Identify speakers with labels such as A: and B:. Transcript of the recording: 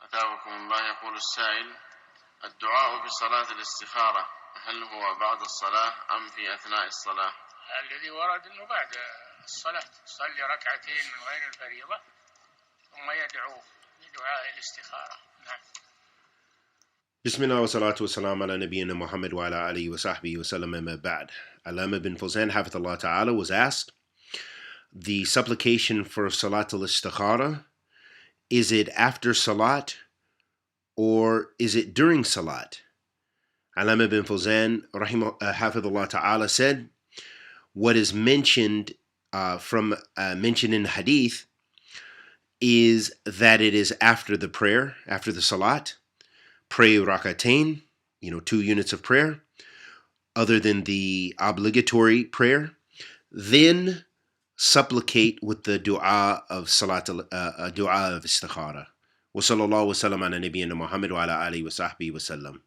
A: أثابكم الله. يقول السائل: الدعاء في صلاة الاستخارة هل هو بعد الصلاة أم في أثناء الصلاة؟
B: الذي ورد أنه بعد الصلاة، صلي ركعتين من غير الفريضة ثم يدعو بدعاء الاستخارة. نعم.
C: بسم الله والصلاة والسلام على نبينا Muhammad wa ala alihi wa sahbihi wa sallam amma ba'd. Allama bin Fawzan, Hafidhullah Ta'ala, was asked, the supplication for Salat al-Istikhara, is it after Salat or is it during Salat? Allama bin Fawzan, Hafidhullah Ta'ala, said, what is mentioned mentioned in Hadith is that it is after the prayer, after the Salat. Pray rakatain, 2 units of prayer, other than the obligatory prayer, then supplicate with the dua of salat, dua of istikhara. Wa sallallahu wa sallam ala nabiyyina Muhammad wa ala alihi wa sahbihi wa sallam.